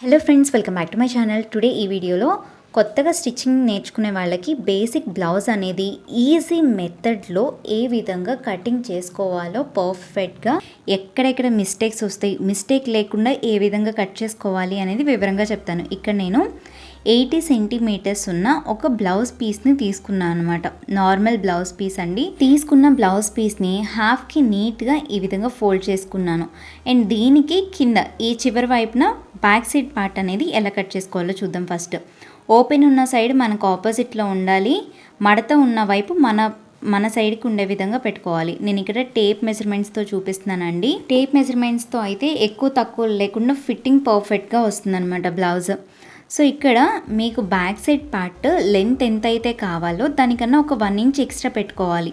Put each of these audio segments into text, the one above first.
Hello friends, welcome back to my channel. Today ఈ వీడియోలో కొత్తగా స్టిచ్చింగ్ నేర్చుకునే వాళ్ళకి బేసిక్ బ్లౌజ్ అనేది ఈజీ మెథడ్లో ఏ విధంగా కటింగ్ చేసుకోవాలో పర్ఫెక్ట్గా ఎక్కడెక్కడ మిస్టేక్స్ వస్తాయి, మిస్టేక్ లేకుండా ఏ విధంగా కట్ చేసుకోవాలి అనేది వివరంగా చెప్తాను. ఇక్కడ నేను 80 సెంటీమీటర్స్ ఉన్న ఒక బ్లౌజ్ పీస్ని తీసుకున్నాను అనమాట. నార్మల్ బ్లౌజ్ పీస్ అండి. తీసుకున్న బ్లౌజ్ పీస్ని హాఫ్కి నీట్గా ఈ విధంగా ఫోల్డ్ చేసుకున్నాను. అండ్ దీనికి కింద ఈ చివరి వైపున బ్యాక్ సైడ్ పార్ట్ అనేది ఎలా కట్ చేసుకోవాలో చూద్దాం. ఫస్ట్ ఓపెన్ ఉన్న సైడ్ మనకు ఆపోజిట్లో ఉండాలి, మడత ఉన్న వైపు మన సైడ్కి ఉండే విధంగా పెట్టుకోవాలి. నేను ఇక్కడ టేప్ మెజర్మెంట్స్తో చూపిస్తున్నానండి. టేప్ మెజర్మెంట్స్తో అయితే ఎక్కువ తక్కువ లేకుండా ఫిట్టింగ్ పర్ఫెక్ట్గా వస్తుందన్నమాట బ్లౌజ్. సో ఇక్కడ మీకు బ్యాక్ సైడ్ పార్ట్ లెంత్ ఎంత అయితే కావాలో దానికన్నా ఒక 1 ఇంచ్ ఎక్స్ట్రా పెట్టుకోవాలి.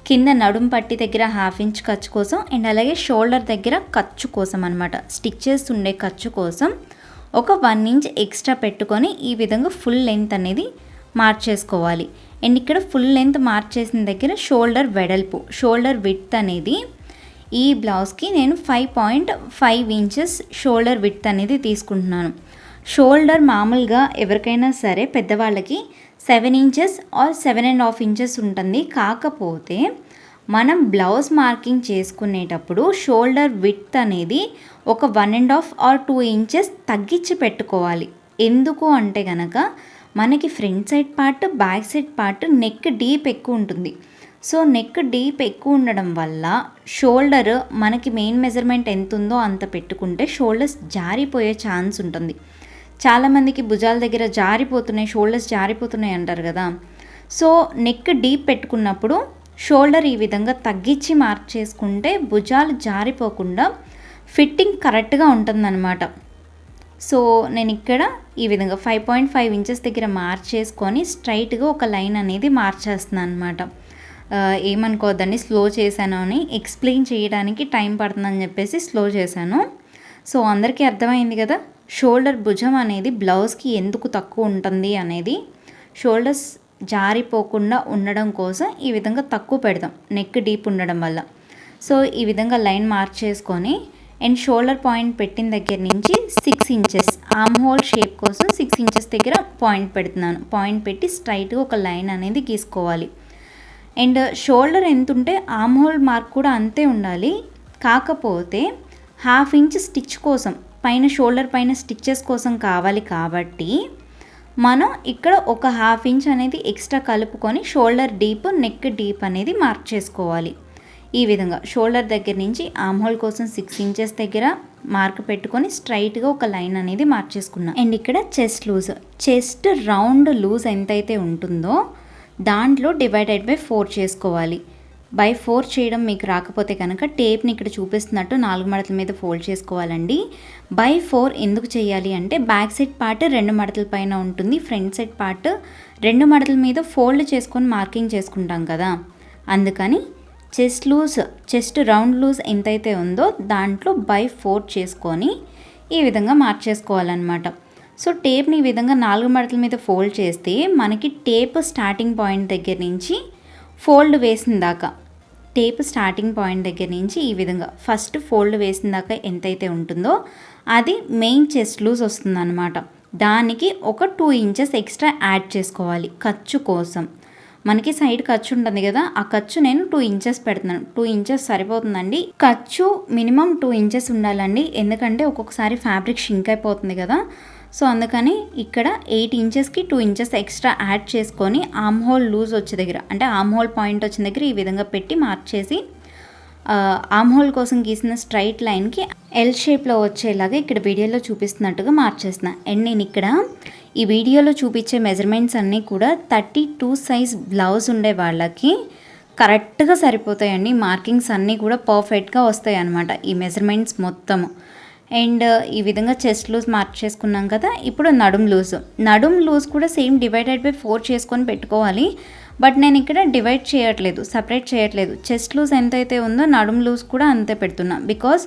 కింద నడుం పట్టి దగ్గర 1/2 ఇంచ్ ఖర్చు కోసం అండ్ అలాగే షోల్డర్ దగ్గర ఖర్చు కోసం అనమాట, స్టిచ్చెస్ ఉండే ఖర్చు కోసం ఒక 1 ఇంచ్ ఎక్స్ట్రా పెట్టుకొని ఈ విధంగా ఫుల్ లెంత్ అనేది మార్చేసుకోవాలి. అండ్ ఇక్కడ ఫుల్ లెంత్ మార్చేసిన దగ్గర షోల్డర్ వెడల్పు, షోల్డర్ విడ్త్ అనేది ఈ బ్లౌజ్కి నేను 5.5 ఇంచెస్ షోల్డర్ విడ్త్ అనేది తీసుకుంటున్నాను. షోల్డర్ మామూలుగా ఎవరికైనా సరే పెద్దవాళ్ళకి 7 ఇంచెస్ ఆర్ 7.5 ఇంచెస్ ఉంటుంది. కాకపోతే మనం బ్లౌజ్ మార్కింగ్ చేసుకునేటప్పుడు షోల్డర్ విడ్త్ అనేది ఒక 1.5 ఆర్ 2 ఇంచెస్ తగ్గించి పెట్టుకోవాలి. ఎందుకు అంటే కనుక మనకి front side part, back side part neck deep ఎక్కువ ఉంటుంది. సో నెక్ డీప్ ఎక్కువ ఉండడం వల్ల షోల్డర్ మనకి మెయిన్ మెజర్మెంట్ ఎంత ఉందో అంత పెట్టుకుంటే షోల్డర్స్ జారిపోయే ఛాన్స్ ఉంటుంది. చాలామందికి భుజాల దగ్గర జారిపోతున్నాయి, షోల్డర్స్ జారిపోతున్నాయి అంటారు కదా. సో నెక్ డీప్ పెట్టుకున్నప్పుడు షోల్డర్ ఈ విధంగా తగ్గించి మార్క్ చేసుకుంటే భుజాలు జారిపోకుండా ఫిట్టింగ్ కరెక్ట్గా ఉంటుందన్నమాట. సో నేను ఇక్కడ ఈ విధంగా 5.5 ఇంచెస్ దగ్గర మార్క్ చేసుకొని స్ట్రైట్గా ఒక లైన్ అనేది మార్చేస్తున్నాను అనమాట. ఏమనుకోవద్దండి, స్లో చేశాను అని, ఎక్స్ప్లెయిన్ చేయడానికి టైం పడుతుందని చెప్పేసి స్లో చేశాను. సో అందరికీ అర్థమైంది కదా, షోల్డర్ భుజం అనేది బ్లౌజ్కి ఎందుకు తక్కువ ఉంటుంది అనేది. షోల్డర్స్ జారిపోకుండా ఉండడం కోసం ఈ విధంగా తక్కువ పెడదాం నెక్ డీప్ ఉండడం వల్ల. సో ఈ విధంగా లైన్ మార్క్ చేసుకొని అండ్ షోల్డర్ పాయింట్ పెట్టిన దగ్గర నుంచి 6 ఇంచెస్ ఆర్మ్ హోల్ షేప్ కోసం 6 ఇంచెస్ దగ్గర పాయింట్ పెడుతున్నాను. పాయింట్ పెట్టి స్ట్రైట్గా ఒక లైన్ అనేది గీసుకోవాలి. అండ్ షోల్డర్ ఎంత ఉంటే ఆర్మ్ హోల్ మార్క్ కూడా అంతే ఉండాలి. కాకపోతే 1/2 ఇంచ్ స్టిచ్ కోసం పైన షోల్డర్ పైన స్టిచ్చెస్ కోసం కావాలి కాబట్టి మనం ఇక్కడ ఒక 1/2 ఇంచ్ అనేది ఎక్స్ట్రా కలుపుకొని షోల్డర్ డీప్, నెక్ డీప్ అనేది మార్క్ చేసుకోవాలి. ఈ విధంగా షోల్డర్ దగ్గర నుంచి ఆర్మ్ హోల్ కోసం 6 ఇంచెస్ దగ్గర మార్క్ పెట్టుకొని స్ట్రైట్గా ఒక లైన్ అనేది మార్క్ చేసుకున్నాం. అండ్ ఇక్కడ చెస్ట్ రౌండ్ లూజ్ ఎంతైతే ఉంటుందో దాంట్లో డివైడెడ్ బై 4 చేసుకోవాలి. బై 4 చేయడం మీకు రాకపోతే కనుక టేప్ని ఇక్కడ చూపిస్తున్నట్టు 4 మడతల మీద ఫోల్డ్ చేసుకోవాలండి. బై 4 ఎందుకు చేయాలి అంటే బ్యాక్ సైడ్ పార్ట్ 2 మడతల పైన ఉంటుంది, ఫ్రంట్ సైడ్ పార్ట్ 2 మడతల మీద ఫోల్డ్ చేసుకొని మార్కింగ్ చేసుకుంటాం కదా. అందుకని చెస్ట్ రౌండ్ లూజ్ ఎంతైతే ఉందో దాంట్లో బై 4 చేసుకొని ఈ విధంగా మార్క్ చేసుకోవాలన్నమాట. సో టేప్ని ఈ విధంగా 4 మడతల మీద ఫోల్డ్ చేస్తే మనకి టేప్ స్టార్టింగ్ పాయింట్ దగ్గర నుంచి ఫోల్డ్ వేసిన దాకా, టేప్ స్టార్టింగ్ పాయింట్ దగ్గర నుంచి ఈ విధంగా ఫస్ట్ ఫోల్డ్ వేసిన దాకా ఎంతైతే ఉంటుందో అది మెయిన్ చెస్ట్ లూజ్ వస్తుందన్నమాట. దానికి ఒక 2 ఇంచెస్ ఎక్స్ట్రా యాడ్ చేసుకోవాలి ఖర్చు కోసం. మనకి సైడ్ ఖర్చు ఉంటుంది కదా, ఆ ఖర్చు నేను 2 ఇంచెస్ పెడుతున్నాను. 2 ఇంచెస్ సరిపోతుందండి. ఖర్చు మినిమం 2 ఇంచెస్ ఉండాలండి, ఎందుకంటే ఒక్కొక్కసారి ఫ్యాబ్రిక్ షింక్ అయిపోతుంది కదా. సో అందుకని ఇక్కడ 8 ఇంచెస్కి 2 ఇంచెస్ ఎక్స్ట్రా యాడ్ చేసుకొని ఆర్మ్ హోల్ లూజ్ వచ్చే దగ్గర, అంటే ఆర్మ్ హోల్ పాయింట్ వచ్చిన దగ్గర ఈ విధంగా పెట్టి మార్క్ చేసి ఆర్మ్ హోల్ కోసం గీసిన స్ట్రైట్ లైన్కి ఎల్ షేప్లో వచ్చేలాగా ఇక్కడ వీడియోలో చూపిస్తున్నట్టుగా మార్చేస్తున్నా. అండ్ నేను ఇక్కడ ఈ వీడియోలో చూపించే మెజర్మెంట్స్ అన్నీ కూడా 32 సైజ్ బ్లౌజ్ ఉండే వాళ్ళకి కరెక్ట్గా సరిపోతాయండి. మార్కింగ్స్ అన్నీ కూడా పర్ఫెక్ట్గా వస్తాయి అన్నమాట ఈ మెజర్మెంట్స్ మొత్తము. అండ్ ఈ విధంగా చెస్ట్ లూజ్ మార్క్ చేసుకున్నాం కదా. ఇప్పుడు నడుం లూజ్ కూడా సేమ్ డివైడెడ్ బై 4 చేసుకొని పెట్టుకోవాలి. బట్ నేను ఇక్కడ డివైడ్ చేయట్లేదు, సపరేట్ చేయట్లేదు. చెస్ట్ లూజ్ ఎంతైతే ఉందో నడుం లూజ్ కూడా అంతే పెడుతున్నా. బికాస్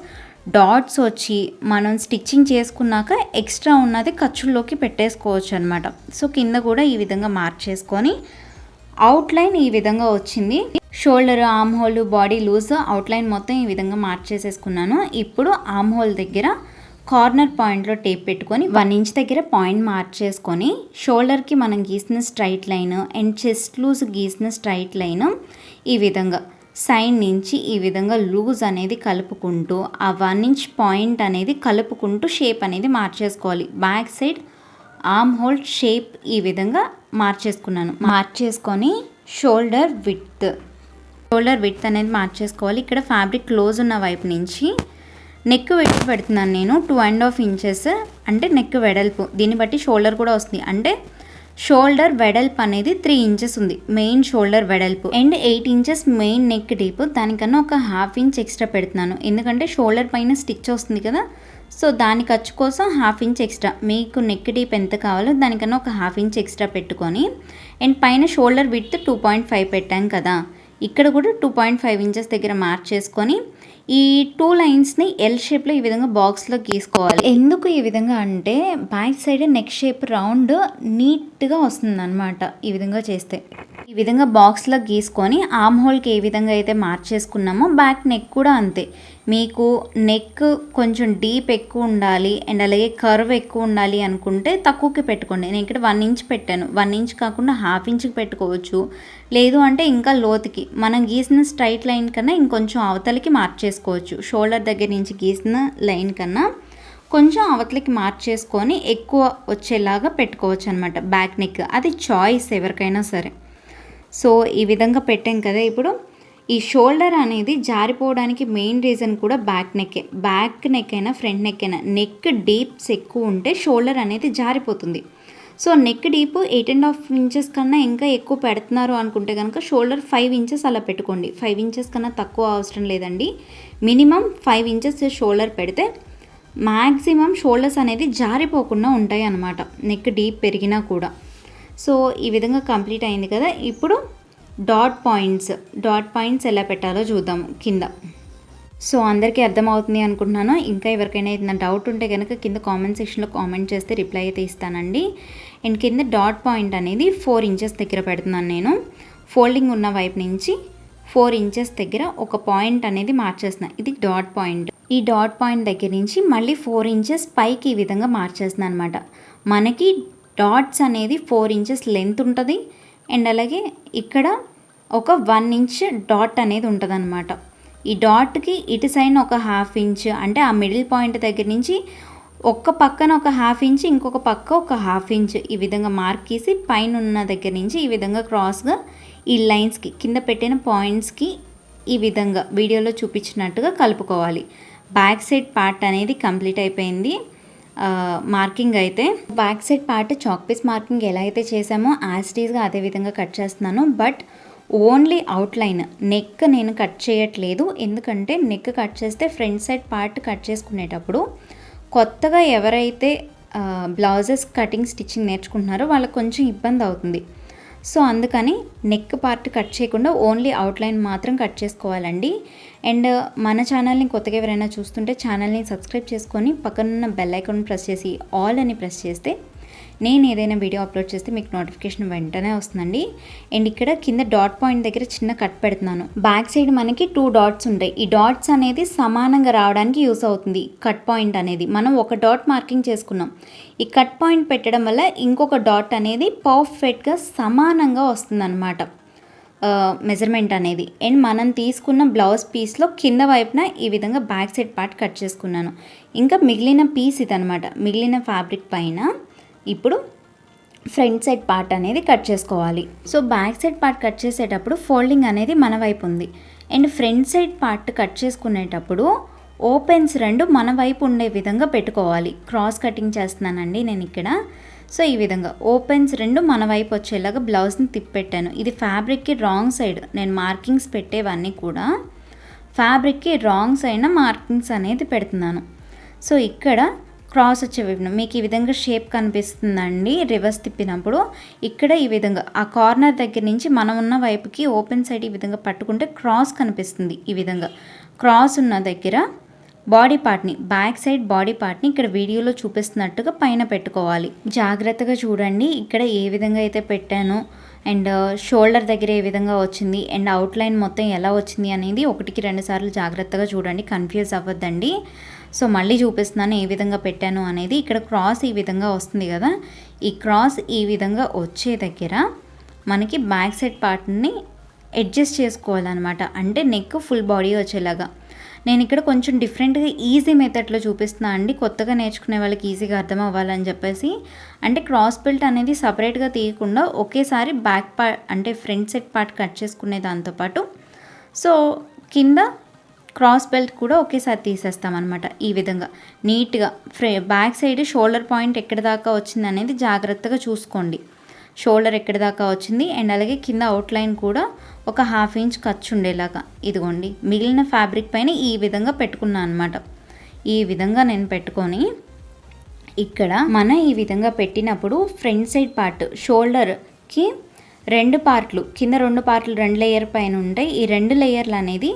డాట్స్ వచ్చి మనం స్టిచ్చింగ్ చేసుకున్నాక ఎక్స్ట్రా ఉన్నది ఖర్చుల్లోకి పెట్టేసుకోవచ్చు అనమాట. సో కింద కూడా ఈ విధంగా మార్క్ చేసుకొని అవుట్లైన్ ఈ విధంగా వచ్చింది. Shoulder, armhole, body loose outline మొత్తం ఈ విధంగా మార్క్ చేసేసుకున్నాను. ఇప్పుడు ఆర్మ్ హోల్ దగ్గర కార్నర్ పాయింట్లో టేప్ పెట్టుకొని 1 ఇంచ్ దగ్గర పాయింట్ మార్క్ చేసుకొని షోల్డర్కి మనం గీసిన straight line and chest loose గీసిన స్ట్రైట్ లైన్ ఈ విధంగా సైడ్ నుంచి ఈ విధంగా లూజ్ అనేది కలుపుకుంటూ ఆ 1 ఇంచ్ పాయింట్ అనేది కలుపుకుంటూ షేప్ అనేది మార్చేసుకోవాలి. Back side arm hole shape ఈ విధంగా మార్చేసుకున్నాను. మార్చేసుకొని షోల్డర్ విడ్త్ అనేది మార్చేసుకోవాలి. ఇక్కడ ఫ్యాబ్రిక్ క్లోజ్ ఉన్న వైపు నుంచి నెక్ వెడల్పు పెడుతున్నాను నేను 2.5 ఇంచెస్ అంటే నెక్ వెడల్పు. దీన్ని బట్టి షోల్డర్ కూడా వస్తుంది. అంటే షోల్డర్ వెడల్పు అనేది 3 ఇంచెస్ ఉంది మెయిన్ షోల్డర్ వెడల్పు and 8 inches main neck deep. దానికన్నా ఒక 1/2 ఇంచ్ ఎక్స్ట్రా పెడుతున్నాను ఎందుకంటే షోల్డర్ పైన స్టిచ్ వస్తుంది కదా, సో దాని ఖర్చు కోసం 1/2 ఇంచ్ ఎక్స్ట్రా. మీకు నెక్ డీప్ ఎంత కావాలో దానికన్నా ఒక 1/2 ఇంచ్ ఎక్స్ట్రా పెట్టుకొని అండ్ పైన షోల్డర్ విడ్త్ 2.5 పెట్టాం కదా, ఇక్కడ కూడా 2.5 ఇంచెస్ దగ్గర మార్క్ చేసుకొని ఈ 2 లైన్స్ని ఎల్ షేప్లో ఈ విధంగా బాక్స్లో గీసుకోవాలి. ఎందుకు ఈ విధంగా అంటే back side neck shape round నీట్గా వస్తుంది అనమాట. ఈ విధంగా చేస్తే ఈ విధంగా బాక్స్లో గీసుకొని ఆర్మ్ హోల్కి ఏ విధంగా అయితే మార్క్ చేసుకున్నామో బ్యాక్ నెక్ కూడా అంతే. మీకు నెక్ కొంచెం డీప్ ఎక్కువ ఉండాలి అండ్ అలాగే కర్వ్ ఎక్కువ ఉండాలి అనుకుంటే తక్కువకి పెట్టుకోండి. నేను ఇక్కడ 1 ఇంచ్ పెట్టాను. 1 ఇంచ్ కాకుండా 1/2 ఇంచ్కి పెట్టుకోవచ్చు. లేదు అంటే ఇంకా లోతుకి మనం గీసిన స్ట్రైట్ లైన్ కన్నా ఇంకొంచెం అవతలకి మార్క్ చేసుకోవచ్చు. షోల్డర్ దగ్గర నుంచి గీసిన లైన్ కన్నా కొంచెం అవతలకి మార్క్ చేసుకొని ఎక్కువ వచ్చేలాగా పెట్టుకోవచ్చు అనమాట బ్యాక్ నెక్. అది చాయిస్ ఎవరికైనా సరే. సో ఈ విధంగా పెట్టాం కదా. ఇప్పుడు ఈ షోల్డర్ అనేది జారిపోవడానికి మెయిన్ రీజన్ కూడా బ్యాక్ నెక్ అయినా ఫ్రంట్ నెక్ అయినా నెక్ డీప్స్ ఎక్కువ ఉంటే షోల్డర్ అనేది జారిపోతుంది. సో నెక్ డీప్ 8.5 ఇంచెస్ కన్నా ఇంకా ఎక్కువ పెడుతున్నారు అనుకుంటే కనుక షోల్డర్ 5 ఇంచెస్ అలా పెట్టుకోండి. 5 ఇంచెస్ కన్నా తక్కువ అవసరం లేదండి. మినిమం 5 ఇంచెస్ షోల్డర్ పెడితే మ్యాక్సిమం షోల్డర్స్ అనేది జారిపోకుండా ఉంటాయి అన్నమాట నెక్ డీప్ పెరిగినా కూడా. సో ఈ విధంగా కంప్లీట్ అయింది కదా. ఇప్పుడు డాట్ పాయింట్స్ ఎలా పెట్టాలో చూద్దాము కింద. సో అందరికీ అర్థమవుతుంది అనుకుంటున్నాను. ఇంకా ఎవరికైనా ఏదైనా డౌట్ ఉంటే కనుక కింద కామెంట్ సెక్షన్లో కామెంట్ చేస్తే రిప్లై అయితే ఇస్తానండి. అండ్ కింద డాట్ పాయింట్ అనేది 4 ఇంచెస్ దగ్గర పెడుతున్నాను నేను. ఫోల్డింగ్ ఉన్న వైపు నుంచి 4 ఇంచెస్ దగ్గర ఒక పాయింట్ అనేది మార్చేస్తున్నాను. ఇది డాట్ పాయింట్. ఈ డాట్ పాయింట్ దగ్గర నుంచి మళ్ళీ 4 ఇంచెస్ పైకి ఈ విధంగా మార్చేస్తున్నాను అనమాట. మనకి డాట్స్ అనేది 4 ఇంచెస్ లెంత్ ఉంటుంది అండ్ అలాగే ఇక్కడ ఒక 1 ఇంచ్ డాట్ అనేది ఉంటుంది అనమాట. ఈ డాట్కి ఇటు సైడ్ ఒక 1/2 ఇంచ్ అంటే ఆ మిడిల్ పాయింట్ దగ్గర నుంచి ఒక్క పక్కన ఒక 1/2 ఇంచ్ ఇంకొక పక్క ఒక 1/2 ఇంచ్ ఈ విధంగా మార్క్ చేసి పైన ఉన్న దగ్గర నుంచి ఈ విధంగా క్రాస్గా ఈ లైన్స్కి కింద పెట్టిన పాయింట్స్కి ఈ విధంగా వీడియోలో చూపించినట్టుగా కలుపుకోవాలి. బ్యాక్ సైడ్ పార్ట్ అనేది కంప్లీట్ అయిపోయింది. మార్కింగ్ అయితే back side part chalk piece marking ఎలా అయితే చేసామో యాస్టీస్గా అదే విధంగా కట్ చేస్తున్నాను. బట్ ఓన్లీ అవుట్లైన్ నెక్ నేను కట్ చేయట్లేదు. ఎందుకంటే నెక్ కట్ చేస్తే ఫ్రంట్ సైడ్ పార్ట్ కట్ చేసుకునేటప్పుడు కొత్తగా ఎవరైతే బ్లౌజెస్ కటింగ్ స్టిచ్చింగ్ నేర్చుకుంటున్నారో వాళ్ళకి కొంచెం ఇబ్బంది అవుతుంది. సో అందుకని నెక్ పార్ట్ కట్ చేయకుండా ఓన్లీ అవుట్లైన్ మాత్రం కట్ చేసుకోవాలండి. అండ్ మన ఛానల్ని కొత్తగా ఎవరైనా చూస్తుంటే ఛానల్ని సబ్స్క్రైబ్ చేసుకొని పక్కనున్న బెల్ ఐకాన్ ప్రెస్ చేసి ఆల్ అని ప్రెస్ చేస్తే నేను ఏదైనా వీడియో అప్లోడ్ చేస్తే మీకు నోటిఫికేషన్ వెంటనే వస్తుందండి. అండ్ ఇక్కడ కింద డాట్ పాయింట్ దగ్గర చిన్న కట్ పెడుతున్నాను. బ్యాక్ సైడ్ మనకి 2 డాట్స్ ఉంటాయి. ఈ డాట్స్ అనేది సమానంగా రావడానికి యూస్ అవుతుంది. కట్ పాయింట్ అనేది మనం ఒక డాట్ మార్కింగ్ చేసుకున్నాం. ఈ కట్ పాయింట్ పెట్టడం వల్ల ఇంకొక డాట్ అనేది పర్ఫెక్ట్గా సమానంగా వస్తుందన్నమాట మెజర్మెంట్ అనేది. అండ్ మనం తీసుకున్న బ్లౌజ్ పీస్లో కింద వైపున ఈ విధంగా బ్యాక్ సైడ్ పార్ట్ కట్ చేసుకున్నాను. ఇంకా మిగిలిన పీస్ ఇదనమాట. మిగిలిన ఫ్యాబ్రిక్ పైన ఇప్పుడు ఫ్రంట్ సైడ్ పార్ట్ అనేది కట్ చేసుకోవాలి. So back side part cut చేసేటప్పుడు ఫోల్డింగ్ అనేది మన వైపు ఉంది. And front side part cut చేసుకునేటప్పుడు ఓపెన్స్ 2 మన వైపు ఉండే విధంగా పెట్టుకోవాలి. క్రాస్ కటింగ్ చేస్తున్నానండి నేను ఇక్కడ. సో ఈ విధంగా ఓపెన్స్ 2 మన వైపు వచ్చేలాగా బ్లౌజ్ని తిప్పెట్టాను. ఇది ఫ్యాబ్రిక్కి రాంగ్ సైడ్. నేను మార్కింగ్స్ పెట్టేవన్నీ కూడా ఫ్యాబ్రిక్కి రాంగ్ సైడ్న మార్కింగ్స్ అనేది పెడుతున్నాను. సో ఇక్కడ క్రాస్ వచ్చే వైపున మీకు ఈ విధంగా షేప్ కనిపిస్తుందండి. రివర్స్ తిప్పినప్పుడు ఇక్కడ ఈ విధంగా ఆ కార్నర్ దగ్గర నుంచి మనం ఉన్న వైపుకి ఓపెన్ సైడ్ ఈ విధంగా పట్టుకుంటే క్రాస్ కనిపిస్తుంది. ఈ విధంగా క్రాస్ ఉన్న దగ్గర బాడీ పార్ట్ని బ్యాక్ సైడ్ బాడీ పార్ట్ని ఇక్కడ వీడియోలో చూపిస్తున్నట్టుగా పైన పెట్టుకోవాలి. జాగ్రత్తగా చూడండి ఇక్కడ ఏ విధంగా అయితే పెట్టానో అండ్ షోల్డర్ దగ్గర ఏ విధంగా వచ్చింది అండ్ అవుట్లైన్ మొత్తం ఎలా వచ్చింది అనేది 1కి 2 సార్లు జాగ్రత్తగా చూడండి. కన్ఫ్యూజ్ అవ్వద్దండి. సో మళ్ళీ చూపిస్తున్నాను ఏ విధంగా పెట్టాను అనేది. ఇక్కడ క్రాస్ ఈ విధంగా వస్తుంది కదా, ఈ క్రాస్ ఈ విధంగా వచ్చే దగ్గర మనకి బ్యాక్ సైడ్ పార్ట్ని అడ్జస్ట్ చేసుకోవాలన్నమాట. అంటే నెక్ ఫుల్ బాడీ వచ్చేలాగా. నేను ఇక్కడ కొంచెం డిఫరెంట్గా ఈజీ మెథడ్లో చూపిస్తున్నాను అండి, కొత్తగా నేర్చుకునే వాళ్ళకి ఈజీగా అర్థం అవ్వాలని చెప్పేసి. అంటే క్రాస్ బెల్ట్ అనేది సపరేట్గా తీయకుండా ఒకేసారి బ్యాక్ పార్ట్ అంటే ఫ్రంట్ సైడ్ పార్ట్ కట్ చేసుకునే దాంతోపాటు సో కింద క్రాస్ బెల్ట్ కూడా ఒకేసారి తీసేస్తామన్నమాట. ఈ విధంగా నీట్గా బ్యాక్ సైడ్ షోల్డర్ పాయింట్ ఎక్కడి దాకా వచ్చింది అనేది జాగ్రత్తగా చూసుకోండి. షోల్డర్ ఎక్కడి దాకా వచ్చింది అండ్ అలాగే కింద అవుట్లైన్ కూడా ఒక 1/2 ఇంచ్ ఖర్చు ఉండేలాగా ఇదిగోండి మిగిలిన ఫ్యాబ్రిక్ పైన ఈ విధంగా పెట్టుకున్నాను అనమాట. ఈ విధంగా నేను పెట్టుకొని ఇక్కడ ఈ విధంగా పెట్టినప్పుడు ఫ్రంట్ సైడ్ పార్ట్ షోల్డర్కి 2 పార్ట్లు కింద 2 పార్ట్లు 2 లేయర్ పైన ఉంటాయి. ఈ 2 లేయర్లు అనేది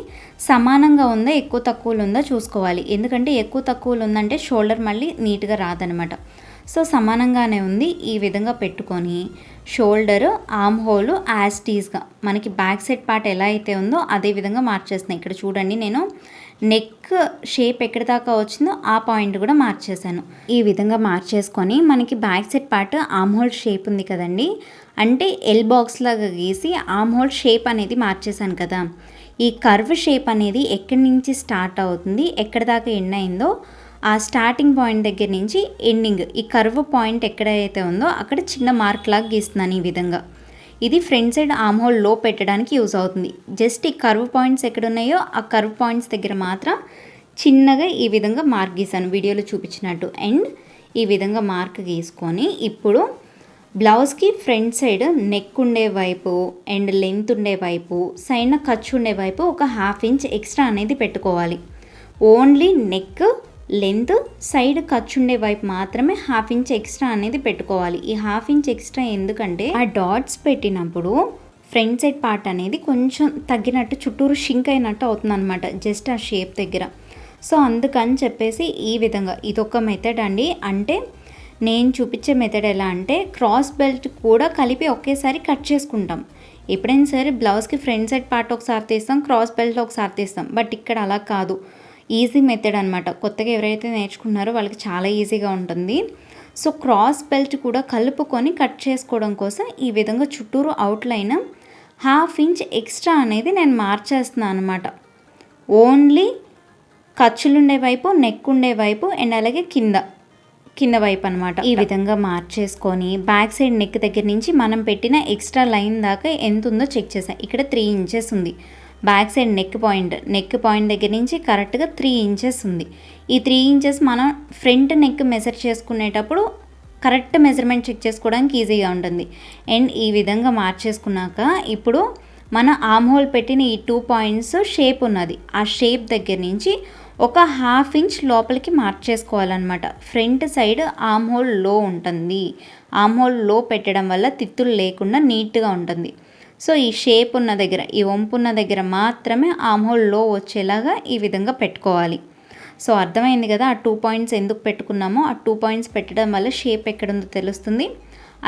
సమానంగా ఉందా ఎక్కువ తక్కువలు ఉందా చూసుకోవాలి. ఎందుకంటే ఎక్కువ తక్కువలు ఉందంటే షోల్డర్ మళ్ళీ నీట్గా రాదనమాట. సో సమానంగానే ఉంది. ఈ విధంగా పెట్టుకొని షోల్డర్ ఆర్మ్ హోల్ యాజ్ టీజ్గా మనకి బ్యాక్ సైడ్ పార్ట్ ఎలా అయితే ఉందో అదే విధంగా మార్చేస్తున్నాను. ఇక్కడ చూడండి నేను నెక్ షేప్ ఎక్కడి దాకా వచ్చిందో ఆ పాయింట్ కూడా మార్చేసాను. ఈ విధంగా మార్చేసుకొని మనకి back side part arm hole shape ఉంది కదండి, అంటే ఎల్ బాక్స్ లాగా గీసి ఆర్మ్ హోల్ షేప్ అనేది మార్చేసాను కదా. ఈ కర్వ్ షేప్ అనేది ఎక్కడి నుంచి స్టార్ట్ అవుతుంది ఎక్కడి దాకా ఎండ్ అయిందో ఆ స్టార్టింగ్ పాయింట్ దగ్గర నుంచి ఎండింగ్ ఈ కర్వ్ పాయింట్ ఎక్కడైతే ఉందో అక్కడ చిన్న మార్క్ లాగా గీస్తున్నాను. ఈ విధంగా ఇది ఫ్రంట్ సైడ్ ఆర్మ్ హోల్ లో పెట్టడానికి యూజ్ అవుతుంది. జస్ట్ ఈ కర్వ్ పాయింట్స్ ఎక్కడ ఉన్నాయో ఆ కర్వ్ పాయింట్స్ దగ్గర మాత్రం చిన్నగా ఈ విధంగా మార్క్ గీసాను వీడియోలో చూపించినట్టు. అండ్ ఈ విధంగా మార్క్ గీసుకొని ఇప్పుడు బ్లౌజ్కి ఫ్రంట్ సైడ్ నెక్ ఉండే వైపు అండ్ లెంత్ ఉండే వైపు సైడ్న ఖర్చు ఉండే వైపు ఒక 1/2 ఇంచ్ ఎక్స్ట్రా అనేది పెట్టుకోవాలి. ఓన్లీ నెక్ లెంత్ సైడ్ ఖర్చు ఉండే వైపు మాత్రమే 1/2 ఇంచ్ ఎక్స్ట్రా అనేది పెట్టుకోవాలి. ఈ 1/2 ఇంచ్ ఎక్స్ట్రా ఎందుకంటే ఆ డాట్స్ పెట్టినప్పుడు ఫ్రంట్ సైడ్ పార్ట్ అనేది కొంచెం తగ్గినట్టు చుట్టూరు షింక్ అయినట్టు అవుతుంది అనమాట, జస్ట్ ఆ షేప్ దగ్గర. సో అందుకని చెప్పేసి ఈ విధంగా ఇదొక మెథడ్ అండి. అంటే నేను చూపించే మెథడ్ ఎలా అంటే క్రాస్ బెల్ట్ కూడా కలిపి ఒకేసారి కట్ చేసుకుంటాం. ఎప్పుడైనా సరే బ్లౌజ్కి ఫ్రంట్ సైడ్ పార్ట్ ఒకసారి తీస్తాం, క్రాస్ బెల్ట్ ఒకసారి తీస్తాం. బట్ ఇక్కడ అలా కాదు, ఈజీ మెథడ్ అనమాట. కొత్తగా ఎవరైతే నేర్చుకున్నారో వాళ్ళకి చాలా ఈజీగా ఉంటుంది. సో క్రాస్ బెల్ట్ కూడా కలుపుకొని కట్ చేసుకోవడం కోసం ఈ విధంగా చుట్టూరు అవుట్లైన్ 1/2 ఇంచ్ ఎక్స్ట్రా అనేది నేను మార్చేస్తున్నాను అనమాట. ఓన్లీ ఖర్చులుండే వైపు నెక్ ఉండే వైపు అండ్ అలాగే కింద వైపు అనమాట. ఈ విధంగా మార్చేసుకొని బ్యాక్ సైడ్ నెక్ దగ్గర నుంచి మనం పెట్టిన ఎక్స్ట్రా లైన్ దాకా ఎంత ఉందో చెక్ చేసాను. ఇక్కడ 3 ఇంచెస్ ఉంది. బ్యాక్ సైడ్ నెక్ పాయింట్ దగ్గర నుంచి కరెక్ట్గా 3 ఇంచెస్ ఉంది. ఈ 3 ఇంచెస్ మనం ఫ్రంట్ నెక్ మెజర్ చేసుకునేటప్పుడు కరెక్ట్ మెజర్మెంట్ చెక్ చేసుకోవడానికి ఈజీగా ఉంటుంది. అండ్ ఈ విధంగా మార్చేసుకున్నాక ఇప్పుడు మన ఆర్మ్ హోల్ పెట్టిన ఈ 2 పాయింట్స్ షేప్ ఉన్నది, ఆ షేప్ దగ్గర నుంచి ఒక 1/2 ఇంచ్ లోపలికి మార్చేసుకోవాలన్నమాట. ఫ్రంట్ సైడ్ ఆర్మ్ హోల్ లో ఉంటుంది. ఆర్మ్ హోల్ లో పెట్టడం వల్ల తిత్తులు లేకుండా నీట్గా ఉంటుంది. సో ఈ షేప్ ఉన్న దగ్గర ఈ వంపు ఉన్న దగ్గర మాత్రమే ఆర్మ్ హోల్ లో వచ్చేలాగా ఈ విధంగా పెట్టుకోవాలి. సో అర్థమైంది కదా ఆ 2 పాయింట్స్ ఎందుకు పెట్టుకున్నామో. ఆ 2 పాయింట్స్ పెట్టడం వల్ల షేప్ ఎక్కడుందో తెలుస్తుంది.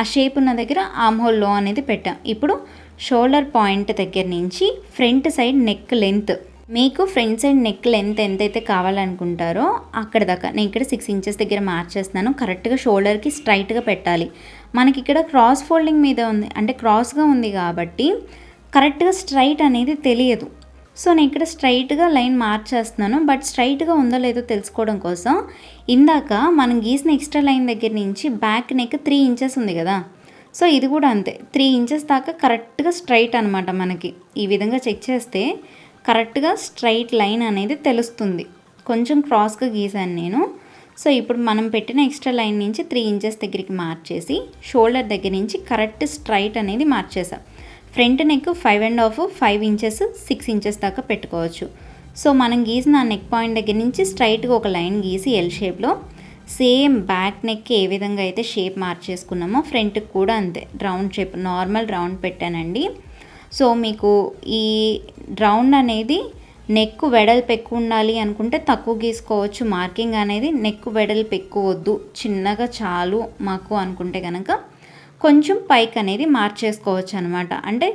ఆ షేప్ ఉన్న దగ్గర ఆర్మ్ హోల్ లో అనేది పెట్టాం. ఇప్పుడు షోల్డర్ పాయింట్ దగ్గర నుంచి ఫ్రంట్ సైడ్ నెక్ లెంత్, మీకు ఫ్రంట్ సైడ్ నెక్ లెంత్ ఎంతైతే కావాలనుకుంటారో అక్కడ దాకా నేను ఇక్కడ 6 ఇంచెస్ దగ్గర మార్చేస్తున్నాను. కరెక్ట్గా షోల్డర్కి స్ట్రైట్గా పెట్టాలి. మనకి ఇక్కడ క్రాస్ ఫోల్డింగ్ మీద ఉంది అంటే క్రాస్గా ఉంది కాబట్టి కరెక్ట్గా స్ట్రైట్ అనేది తెలియదు. సో నేను ఇక్కడ స్ట్రైట్గా లైన్ మార్చేస్తున్నాను. బట్ స్ట్రైట్గా ఉందో లేదో తెలుసుకోవడం కోసం ఇందాక మనం గీసిన ఎక్స్ట్రా లైన్ దగ్గర నుంచి బ్యాక్ నెక్ 3 ఇంచెస్ ఉంది కదా, సో ఇది కూడా అంతే 3 ఇంచెస్ దాకా కరెక్ట్గా స్ట్రైట్ అనమాట. మనకి ఈ విధంగా చెక్ చేస్తే కరెక్ట్గా స్ట్రైట్ లైన్ అనేది తెలుస్తుంది. కొంచెం క్రాస్గా గీసాను నేను. సో ఇప్పుడు మనం పెట్టిన ఎక్స్ట్రా లైన్ నుంచి 3 ఇంచెస్ దగ్గరికి మార్చేసి షోల్డర్ దగ్గర నుంచి కరెక్ట్ స్ట్రైట్ అనేది మార్చేసాం. ఫ్రంట్ నెక్ 5 ఇంచెస్ 6 ఇంచెస్ దాకా పెట్టుకోవచ్చు. సో మనం గీసిన నెక్ పాయింట్ దగ్గర నుంచి స్ట్రైట్గా ఒక లైన్ గీసి ఎల్ షేప్లో సేమ్ బ్యాక్ నెక్కి ఏ విధంగా అయితే షేప్ మార్చేసుకున్నామో ఫ్రంట్కి కూడా అంతే రౌండ్ షేప్ నార్మల్ రౌండ్ పెట్టానండి. సో మీకు ఈ రౌండ్ అనేది నెక్ వెడల్పు ఎక్కువ ఉండాలి అనుకుంటే తక్కువ గీసుకోవచ్చు. మార్కింగ్ అనేది నెక్ వెడల్పు ఎక్కువ వద్దు, చిన్నగా చాలు మాకు అనుకుంటే కనుక కొంచెం పైకి అనేది మార్చేసుకోవచ్చు అనమాట. అంటే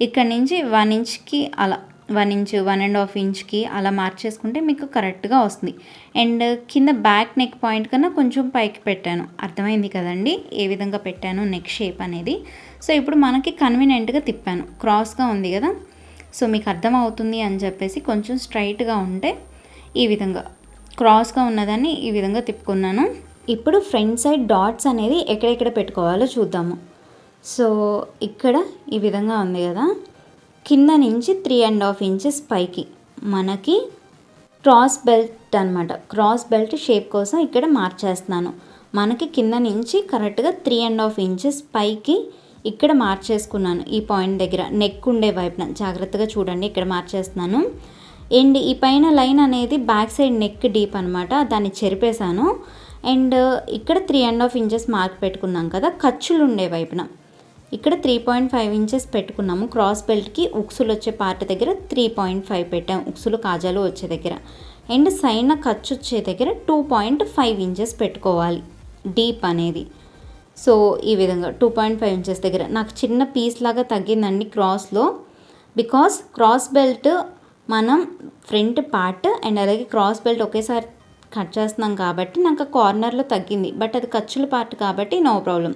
ఇక్కడ నుంచి 1 ఇంచ్కి అలా 1 ఇంచ్ 1.5 ఇంచ్కి అలా మార్క్ చేసుకుంటే మీకు కరెక్ట్గా వస్తుంది. అండ్ కింద బ్యాక్ నెక్ పాయింట్ కన్నా కొంచెం పైకి పెట్టాను. అర్థమైంది కదండి ఏ విధంగా పెట్టాను నెక్ షేప్ అనేది. సో ఇప్పుడు మనకి కన్వీనియంట్గా తిప్పాను. క్రాస్గా ఉంది కదా, సో మీకు అర్థమవుతుంది అని చెప్పేసి కొంచెం స్ట్రైట్గా ఉంటే ఈ విధంగా, క్రాస్గా ఉన్నదాన్ని ఈ విధంగా తిప్పుకున్నాను. ఇప్పుడు ఫ్రంట్ సైడ్ డాట్స్ అనేది ఎక్కడెక్కడ పెట్టుకోవాలో చూద్దాము. సో ఇక్కడ ఈ విధంగా ఉంది కదా, కింద నుంచి 3.5 ఇంచెస్ పైకి మనకి క్రాస్ బెల్ట్ అనమాట. క్రాస్ బెల్ట్ షేప్ కోసం ఇక్కడ మార్క్ చేస్తున్నాను. మనకి కింద నుంచి కరెక్ట్గా 3.5 ఇంచెస్ పైకి ఇక్కడ మార్క్ చేసుకున్నాను. ఈ పాయింట్ దగ్గర నెక్ ఉండే వైపున జాగ్రత్తగా చూడండి, ఇక్కడ మార్క్ చేస్తున్నాను. అండ్ ఈ పైన లైన్ అనేది బ్యాక్ సైడ్ నెక్ డీప్ అనమాట, దాన్ని చెరిపేశాను. అండ్ ఇక్కడ 3.5 ఇంచెస్ మార్క్ పెట్టుకున్నాం కదా ఖర్చులు ఉండే వైపున, ఇక్కడ 3.5 ఇంచెస్ పెట్టుకున్నాము. క్రాస్ బెల్ట్కి ఉక్సులు వచ్చే పార్ట్ దగ్గర 3.5 పెట్టాము, ఉక్సులు కాజాలు వచ్చే దగ్గర. అండ్ సైన ఖర్చు వచ్చే దగ్గర 2.5 ఇంచెస్ పెట్టుకోవాలి డీప్ అనేది. సో ఈ విధంగా 2.5 ఇంచెస్ దగ్గర నాకు చిన్న పీస్ లాగా తగ్గిందండి క్రాస్లో. బికాస్ క్రాస్ బెల్ట్ మనం ఫ్రంట్ పార్ట్ అండ్ అలాగే క్రాస్ బెల్ట్ ఒకేసారి కట్ చేస్తున్నాం కాబట్టి నాకు కార్నర్లో తగ్గింది. బట్ అది ఖర్చుల పార్ట్ కాబట్టి నో ప్రాబ్లం.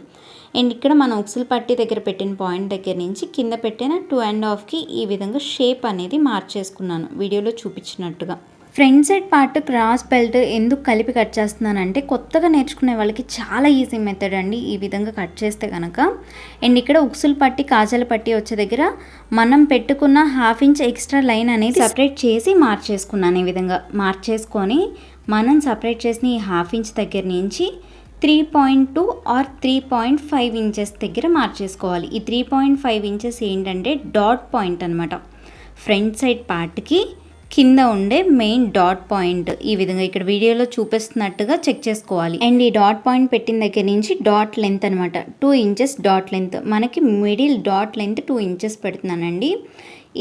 అండ్ ఇక్కడ మనం ఉక్సులు పట్టి దగ్గర పెట్టిన పాయింట్ దగ్గర నుంచి కింద పెట్టిన 2.5కి ఈ విధంగా షేప్ అనేది మార్చేసుకున్నాను వీడియోలో చూపించినట్టుగా. Front side part cross belt ఎందుకు కలిపి కట్ చేస్తున్నానంటే కొత్తగా నేర్చుకునే వాళ్ళకి చాలా ఈజీ మెథడ్ అండి ఈ విధంగా కట్ చేస్తే కనుక. అండ్ ఇక్కడ ఉక్సులు పట్టి కాజాల పట్టి వచ్చే దగ్గర మనం పెట్టుకున్న 1/2 ఇంచ్ ఎక్స్ట్రా లైన్ అనేది సపరేట్ చేసి మార్చేసుకున్నాను. ఈ విధంగా మార్చేసుకొని మనం సపరేట్ చేసిన ఈ 1/2 ఇంచ్ దగ్గర నుంచి 3.2 ఆర్ 3.5 ఇంచెస్ దగ్గర మార్చేసుకోవాలి. ఈ 3.5 ఇంచెస్ ఏంటంటే డాట్ పాయింట్ అనమాట. ఫ్రంట్ సైడ్ పార్ట్కి కింద ఉండే మెయిన్ డాట్ పాయింట్ ఈ విధంగా ఇక్కడ వీడియోలో చూపిస్తున్నట్టుగా చెక్ చేసుకోవాలి. అండ్ ఈ డాట్ పాయింట్ పెట్టిన దగ్గర నుంచి డాట్ లెంత్ అనమాట 2 ఇంచెస్ డాట్ లెంత్, మనకి మిడిల్ డాట్ లెంత్ 2 ఇంచెస్ పెడుతున్నానండి.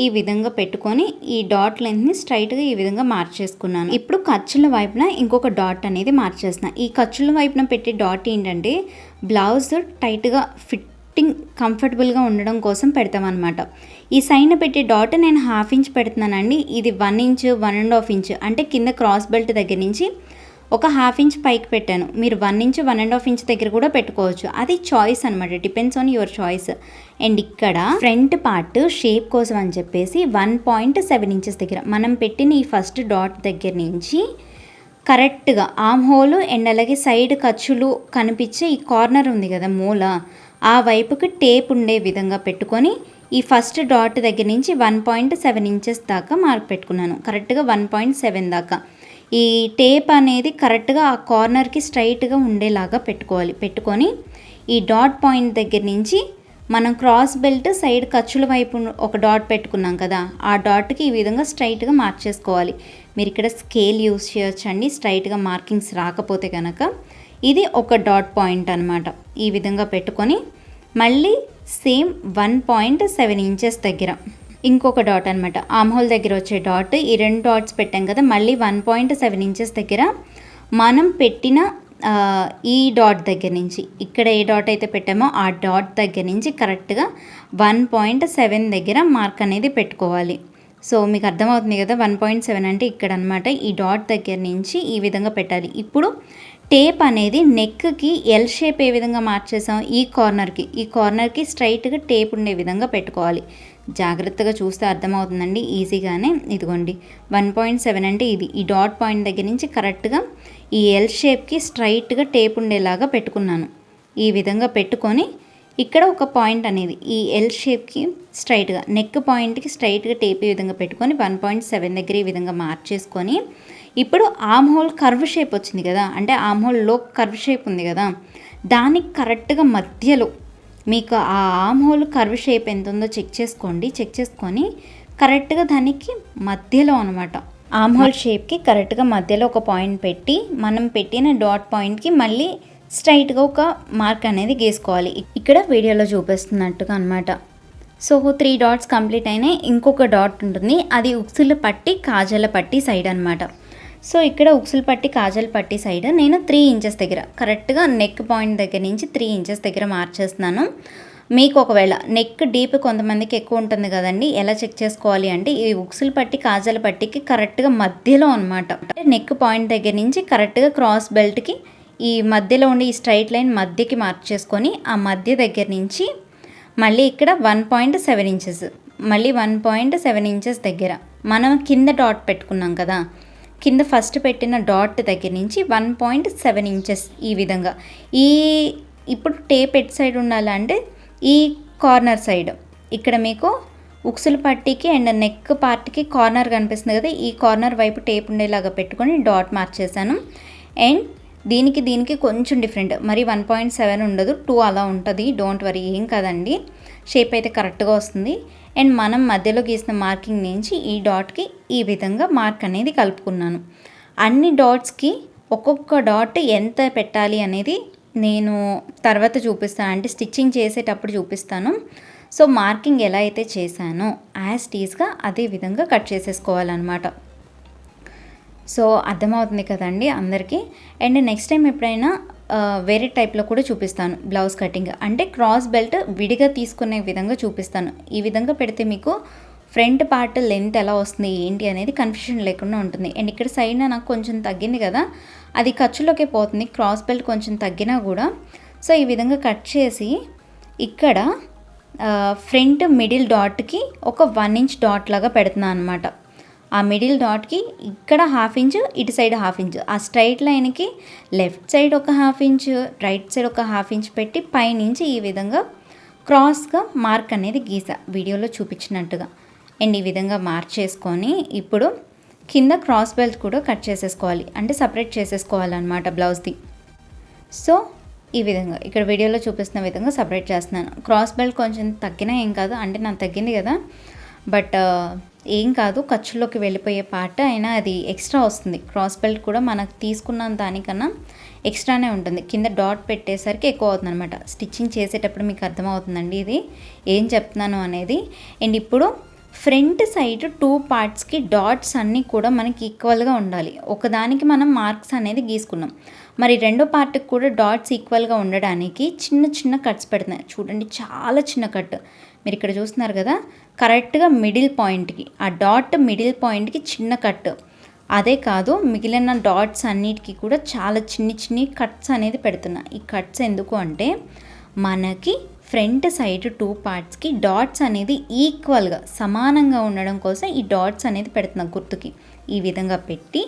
ఈ విధంగా పెట్టుకొని ఈ డాట్ లెంత్ని స్ట్రైట్గా ఈ విధంగా మార్చేసుకున్నాను. ఇప్పుడు ఖర్చుల వైపున ఇంకొక డాట్ అనేది మార్చేస్తున్నాను. ఈ ఖర్చుల వైపున పెట్టే డాట్ ఏంటంటే బ్లౌజ్ టైట్గా ఫిట్టింగ్ కంఫర్టబుల్గా ఉండడం కోసం పెడతామన్నమాట. ఈ సైన్ పెట్టే డాట్ నేను 1/2 ఇంచ్ పెడుతున్నానండి. ఇది 1 ఇంచ్ 1.5 ఇంచ్ అంటే కింద క్రాస్ బెల్ట్ దగ్గర నుంచి ఒక 1/2 ఇంచ్ పైకి పెట్టాను. మీరు 1 ఇంచ్ 1.5 ఇంచ్ దగ్గర కూడా పెట్టుకోవచ్చు, అది చాయిస్ అనమాట, depends on your choice. And ఇక్కడ ఫ్రంట్ పార్ట్ షేప్ కోసం అని చెప్పేసి 1.7 ఇంచెస్ దగ్గర మనం పెట్టిన ఈ ఫస్ట్ డాట్ దగ్గర నుంచి కరెక్ట్గా ఆమ్ హోల్ అండ్ అలాగే సైడ్ ఖర్చులు కనిపించే ఈ కార్నర్ ఉంది కదా మూల, ఆ వైపుకి టేప్ ఉండే విధంగా పెట్టుకొని ఈ ఫస్ట్ డాట్ దగ్గర నుంచి 1.7 ఇంచెస్ దాకా మార్క్ పెట్టుకున్నాను. కరెక్ట్గా 1.7 దాకా ఈ టేప్ అనేది కరెక్ట్గా ఆ కార్నర్కి స్ట్రైట్గా ఉండేలాగా పెట్టుకోవాలి. పెట్టుకొని ఈ డాట్ పాయింట్ దగ్గర నుంచి మనం క్రాస్ బెల్ట్ సైడ్ ఖర్చుల వైపు ఒక డాట్ పెట్టుకున్నాం కదా, ఆ డాట్కి ఈ విధంగా స్ట్రైట్గా మార్చేసుకోవాలి. మీరు ఇక్కడ స్కేల్ యూస్ చేయొచ్చండి స్ట్రైట్గా మార్కింగ్స్ రాకపోతే కనుక. ఇది ఒక డాట్ పాయింట్ అనమాట. ఈ విధంగా పెట్టుకొని మళ్ళీ సేమ్ 1.7 ఇంచెస్ దగ్గర ఇంకొక డాట్ అనమాట, ఆమ్ హోల్ దగ్గర వచ్చే డాట్. ఈ 2 డాట్స్ పెట్టాం కదా, మళ్ళీ 1.7 ఇంచెస్ దగ్గర మనం పెట్టిన ఈ డాట్ దగ్గర నుంచి ఇక్కడ ఏ డాట్ అయితే పెట్టామో ఆ డాట్ దగ్గర నుంచి కరెక్ట్గా 1.7 దగ్గర మార్క్ అనేది పెట్టుకోవాలి. సో మీకు అర్థమవుతుంది కదా, 1.7 అంటే ఇక్కడ అనమాట. ఈ డాట్ దగ్గర నుంచి ఈ విధంగా పెట్టాలి. ఇప్పుడు టేప్ అనేది నెక్కి ఎల్ షేప్ ఏ విధంగా మార్చేసాం, ఈ కార్నర్కి స్ట్రైట్గా టేప్ ఉండే విధంగా పెట్టుకోవాలి. జాగ్రత్తగా చూస్తే అర్థమవుతుందండి ఈజీగానే. ఇదిగోండి 1.7 అంటే ఇది, ఈ డాట్ పాయింట్ దగ్గర నుంచి కరెక్ట్గా ఈ ఎల్ షేప్కి స్ట్రైట్గా టేప్ ఉండేలాగా పెట్టుకున్నాను. ఈ విధంగా పెట్టుకొని ఇక్కడ ఒక పాయింట్ అనేది ఈ ఎల్ షేప్కి స్ట్రైట్గా నెక్ పాయింట్కి స్ట్రైట్గా టేప్ ఈ విధంగా పెట్టుకొని 1.7 దగ్గర ఈ విధంగా మార్చేసుకొని ఇప్పుడు ఆమ్ హోల్ కర్వ్ షేప్ వచ్చింది కదా, అంటే ఆమ్ హోల్లో కర్వ్ షేప్ ఉంది కదా, దానికి కరెక్ట్గా మధ్యలో మీకు ఆ ఆమ్ హోల్ కర్వ్ షేప్ ఎంత ఉందో చెక్ చేసుకోండి. చెక్ చేసుకొని కరెక్ట్గా దానికి మధ్యలో అనమాట ఆమ్ హోల్ షేప్కి కరెక్ట్గా మధ్యలో ఒక పాయింట్ పెట్టి మనం పెట్టిన డాట్ పాయింట్కి మళ్ళీ స్ట్రైట్గా ఒక మార్క్ అనేది గీసుకోవాలి. ఇక్కడ వీడియోలో చూపిస్తున్నట్టుగా అనమాట. సో 3 డాట్స్ కంప్లీట్ అయినాయి. ఇంకొక డాట్ ఉంటుంది, అది ఉక్సుల పట్టి కాజల పట్టి సైడ్ అనమాట. సో ఇక్కడ ఉక్సుల పట్టి కాజల పట్టి సైడ్ నేను 3 ఇంచెస్ దగ్గర కరెక్ట్గా నెక్ పాయింట్ దగ్గర నుంచి 3 ఇంచెస్ దగ్గర మార్చేస్తున్నాను. మీకు ఒకవేళ నెక్ డీప్ కొంతమందికి ఎక్కువ ఉంటుంది కదండి, ఎలా చెక్ చేసుకోవాలి అంటే ఈ ఉక్సులు పట్టి కాజాల పట్టికి కరెక్ట్గా మధ్యలో అనమాట, నెక్ పాయింట్ దగ్గర నుంచి కరెక్ట్గా క్రాస్ బెల్ట్కి ఈ మధ్యలో ఉండి ఈ స్ట్రైట్ లైన్ మధ్యకి మార్క్ చేసుకొని ఆ మధ్య దగ్గర నుంచి మళ్ళీ ఇక్కడ 1.7 ఇంచెస్, మళ్ళీ 1.7 ఇంచెస్ దగ్గర మనం కింద డాట్ పెట్టుకున్నాం కదా, కింద ఫస్ట్ పెట్టిన డాట్ దగ్గర నుంచి 1.7 ఇంచెస్ ఈ విధంగా. ఇప్పుడు టేప్ ఎట్ సైడ్ ఉండాలంటే ఈ కార్నర్ సైడ్, ఇక్కడ మీకు ఉక్సుల పట్టీకి అండ్ నెక్ పార్ట్కి కార్నర్ కనిపిస్తుంది కదా, ఈ కార్నర్ వైపు టేప్ ఉండేలాగా పెట్టుకొని డాట్ మార్క్ చేశాను. అండ్ దీనికి కొంచెం డిఫరెంట్, మరి 1.7 ఉండదు, 2 అలా ఉంటుంది, డోంట్ వరీ, ఏం కదండి, షేప్ అయితే కరెక్ట్గా వస్తుంది. అండ్ మనం మధ్యలో గీసిన మార్కింగ్ నుంచి ఈ డాట్కి ఈ విధంగా మార్క్ అనేది కలుపుకున్నాను. అన్ని డాట్స్కి ఒక్కొక్క డాట్ ఎంత పెట్టాలి అనేది నేను తర్వాత చూపిస్తాను, అంటే స్టిచ్చింగ్ చేసేటప్పుడు చూపిస్తాను. సో మార్కింగ్ ఎలా అయితే చేశానో యాజ్ టీజ్గా అదే విధంగా కట్ చేసేసుకోవాలన్నమాట. సో అర్థమవుతుంది కదండి అందరికీ. అండ్ నెక్స్ట్ టైం ఎప్పుడైనా వేరే టైప్లో కూడా చూపిస్తాను బ్లౌజ్ కటింగ్, అంటే క్రాస్ బెల్ట్ విడిగా తీసుకునే విధంగా చూపిస్తాను. ఈ విధంగా పెడితే మీకు ఫ్రంట్ పార్ట్ లెంత్ ఎలా వస్తుంది ఏంటి అనేది కన్ఫ్యూషన్ లేకుండా ఉంటుంది. అండ్ ఇక్కడ సైడ్ నాకు కొంచెం తగ్గింది కదా, అది ఖర్చులోకే పోతుంది, క్రాస్ బెల్ట్ కొంచెం తగ్గినా కూడా. సో ఈ విధంగా కట్ చేసి ఇక్కడ ఫ్రంట్ మిడిల్ డాట్కి ఒక 1 ఇంచ్ డాట్ లాగా పెడుతున్నాను అనమాట. ఆ మిడిల్ డాట్కి ఇక్కడ 1/2 ఇంచ్, ఇటు సైడ్ 1/2 ఇంచ్, ఆ స్ట్రైట్ లైన్కి లెఫ్ట్ సైడ్ ఒక 1/2 ఇంచ్, రైట్ సైడ్ ఒక 1/2 ఇంచ్ పెట్టి పైనుంచి ఈ విధంగా క్రాస్గా మార్క్ అనేది గీసా వీడియోలో చూపించినట్టుగా. అండ్ ఈ విధంగా మార్క్ చేసుకొని ఇప్పుడు కింద క్రాస్ బెల్ట్ కూడా కట్ చేసేసుకోవాలి, అంటే సపరేట్ చేసేసుకోవాలన్నమాట బ్లౌజ్ది. సో ఈ విధంగా ఇక్కడ వీడియోలో చూపిస్తున్న విధంగా సపరేట్ చేస్తున్నాను. క్రాస్ బెల్ట్ కొంచెం తగ్గినా ఏం కాదు, అంటే నాకు తగ్గింది కదా, బట్ ఏం కాదు, ఖర్చులోకి వెళ్ళిపోయే పార్ట్ అయినా అది ఎక్స్ట్రా వస్తుంది. క్రాస్ బెల్ట్ కూడా మనకు తీసుకున్న దానికన్నా ఎక్స్ట్రానే ఉంటుంది, కింద డాట్ పెట్టేసరికి ఎక్కువ అవుతుంది అనమాట. స్టిచ్చింగ్ చేసేటప్పుడు మీకు అర్థమవుతుందండి ఇది ఏం చెప్తున్నాను అనేది. అండ్ ఇప్పుడు ఫ్రంట్ సైడ్ 2 పార్ట్స్కి డాట్స్ అన్నీ కూడా మనకి ఈక్వల్గా ఉండాలి. ఒకదానికి మనం మార్క్స్ అనేది గీసుకున్నాం, మరి రెండో పార్ట్కి కూడా డాట్స్ ఈక్వల్గా ఉండడానికి చిన్న చిన్న కట్స్ పెడుతున్నాయి. చూడండి చాలా చిన్న కట్, మీరు ఇక్కడ చూస్తున్నారు కదా, కరెక్ట్గా మిడిల్ పాయింట్కి, ఆ డాట్ మిడిల్ పాయింట్కి చిన్న కట్. అదే కాదు, మిగిలిన డాట్స్ అన్నిటికీ కూడా చాలా చిన్ని కట్స్ అనేది పెడుతున్నా. ఈ కట్స్ ఎందుకు అంటే మనకి ఫ్రంట్ సైడ్ 2 పార్ట్స్కి డాట్స్ అనేది ఈక్వల్గా సమానంగా ఉండడం కోసం ఈ డాట్స్ అనేది పెడుతున్నా గుర్తుకి. ఈ విధంగా పెట్టి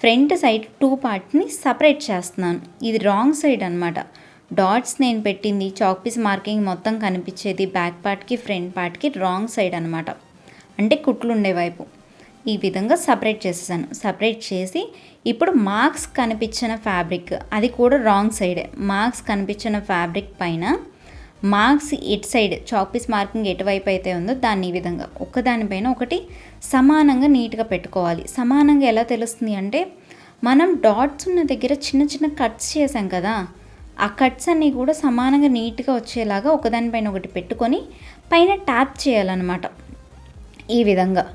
ఫ్రంట్ సైడ్ 2 పార్ట్ని సపరేట్ చేస్తున్నాను. ఇది రాంగ్ సైడ్ అనమాట. డాట్స్ నేను పెట్టింది చాక్ పీస్ మార్కింగ్ మొత్తం కనిపించేది బ్యాక్ పార్ట్కి ఫ్రంట్ పార్ట్కి రాంగ్ సైడ్ అనమాట, అంటే కుట్లు ఉండే వైపు. ఈ విధంగా సపరేట్ చేసేసాను. సపరేట్ చేసి ఇప్పుడు మార్క్స్ కనిపించిన ఫ్యాబ్రిక్, అది కూడా రాంగ్ సైడే, మార్క్స్ కనిపించిన ఫ్యాబ్రిక్ పైన మార్క్స్ ఇటు సైడ్ చాక్ పీస్ మార్కింగ్ ఎటువైపు అయితే ఉందో దాన్ని ఈ విధంగా ఒకదానిపైన ఒకటి సమానంగా నీట్గా పెట్టుకోవాలి. సమానంగా ఎలా తెలుస్తుంది అంటే మనం డాట్స్ ఉన్న దగ్గర చిన్న కట్స్ చేసాం కదా, ఆ కట్స్ అన్నీ కూడా సమానంగా నీట్గా వచ్చేలాగా ఒకదానిపైన ఒకటి పెట్టుకొని పైన ట్యాప్ చేయాలన్నమాట. ఈ విధంగా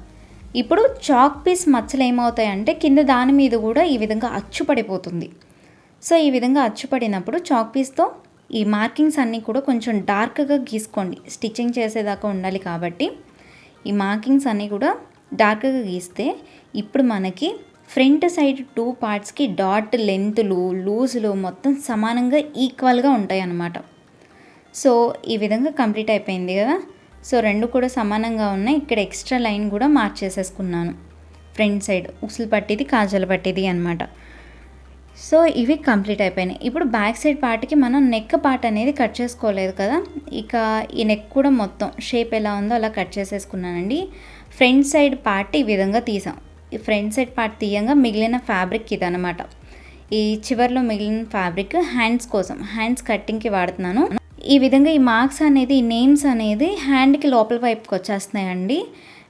ఇప్పుడు చాక్ పీస్ మచ్చలు ఏమవుతాయంటే కింద దాని మీద కూడా ఈ విధంగా అచ్చు పడిపోతుంది. సో ఈ విధంగా అచ్చు పడినప్పుడు చాక్ పీస్తో ఈ మార్కింగ్స్ అన్నీ కూడా కొంచెం డార్క్గా గీసుకోండి, స్టిచ్చింగ్ చేసేదాకా ఉండాలి కాబట్టి ఈ మార్కింగ్స్ అన్నీ కూడా డార్క్గా గీస్తే ఇప్పుడు మనకి ఫ్రంట్ సైడ్ 2 పార్ట్స్కి డాట్ లెంత్లు లూజులు మొత్తం సమానంగా ఈక్వల్గా ఉంటాయి అన్నమాట. సో ఈ విధంగా కంప్లీట్ అయిపోయింది కదా. సో రెండు కూడా సమానంగా ఉన్నాయి. ఇక్కడ ఎక్స్ట్రా లైన్ కూడా మార్చేసేసుకున్నాను ఫ్రంట్ సైడ్, ఉక్సులు పట్టిది కాజాల పట్టిది అనమాట. సో ఇవి కంప్లీట్ అయిపోయినాయి. ఇప్పుడు బ్యాక్ సైడ్ పార్ట్కి మనం నెక్ పార్ట్ అనేది కట్ చేసుకోలేదు కదా, ఇక ఈ నెక్ కూడా మొత్తం షేప్ ఎలా ఉందో అలా కట్ చేసేసుకున్నానండి. ఫ్రంట్ సైడ్ పార్ట్ ఈ విధంగా తీసాం. ఈ ఫ్రంట్ సైడ్ పార్ట్ తీయంగా మిగిలిన ఫ్యాబ్రిక్ ఇదనమాట. ఈ చివరిలో మిగిలిన ఫ్యాబ్రిక్ హ్యాండ్స్ కోసం, హ్యాండ్స్ కట్టింగ్కి వాడుతున్నాను. ఈ విధంగా ఈ మార్క్స్ అనేది, ఈ నేమ్స్ అనేది హ్యాండ్కి లోపల వైపుకి వచ్చేస్తున్నాయండి.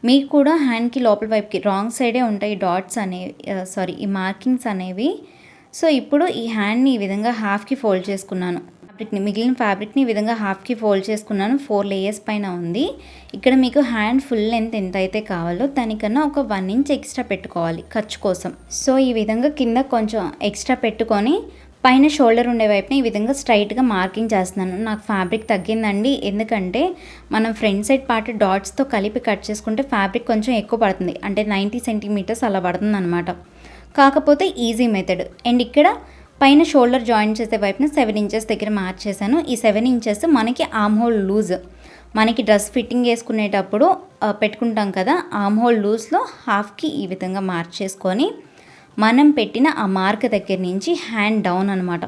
మీకు కూడా హ్యాండ్కి లోపల వైపుకి రాంగ్ సైడే ఉంటాయి డాట్స్ అనేవి, ఈ మార్కింగ్స్ అనేవి. సో ఇప్పుడు ఈ హ్యాండ్ని ఈ విధంగా హాఫ్కి ఫోల్డ్ చేసుకున్నాను. మిగిలిన ఫ్యాబ్రిక్ని ఈ విధంగా హాఫ్కి ఫోల్డ్ చేసుకున్నాను. 4 లేయర్స్ పైన ఉంది. ఇక్కడ మీకు హ్యాండ్ ఫుల్ లెంత్ ఎంత అయితే కావాలో దానికన్నా ఒక 1 ఇంచ్ ఎక్స్ట్రా పెట్టుకోవాలి ఖర్చు కోసం. సో ఈ విధంగా కింద కొంచెం ఎక్స్ట్రా పెట్టుకొని పైన షోల్డర్ ఉండే వైపున ఈ విధంగా స్ట్రైట్గా మార్కింగ్ చేస్తున్నాను. నాకు ఫ్యాబ్రిక్ తగ్గిందండి, ఎందుకంటే మనం ఫ్రంట్ సైడ్ పార్ట్ డాట్స్తో కలిపి కట్ చేసుకుంటే ఫ్యాబ్రిక్ కొంచెం ఎక్కువ పడుతుంది, అంటే 90 సెంటీమీటర్స్ అలా పడుతుంది అనమాట. కాకపోతే ఈజీ మెథడ్. అండ్ ఇక్కడ పైన షోల్డర్ జాయిన్ చేసే వైపున 7 ఇంచెస్ దగ్గర మార్క్ చేశాను. ఈ 7 ఇంచెస్ మనకి ఆర్మ్ హోల్ లూజ్, మనకి డ్రెస్ ఫిట్టింగ్ వేసుకునేటప్పుడు పెట్టుకుంటాం కదా, ఆర్మ్ హోల్ లూజ్లో హాఫ్కి ఈ విధంగా మార్క్ చేసుకొని మనం పెట్టిన ఆ మార్క్ దగ్గర నుంచి హ్యాండ్ డౌన్ అనమాట,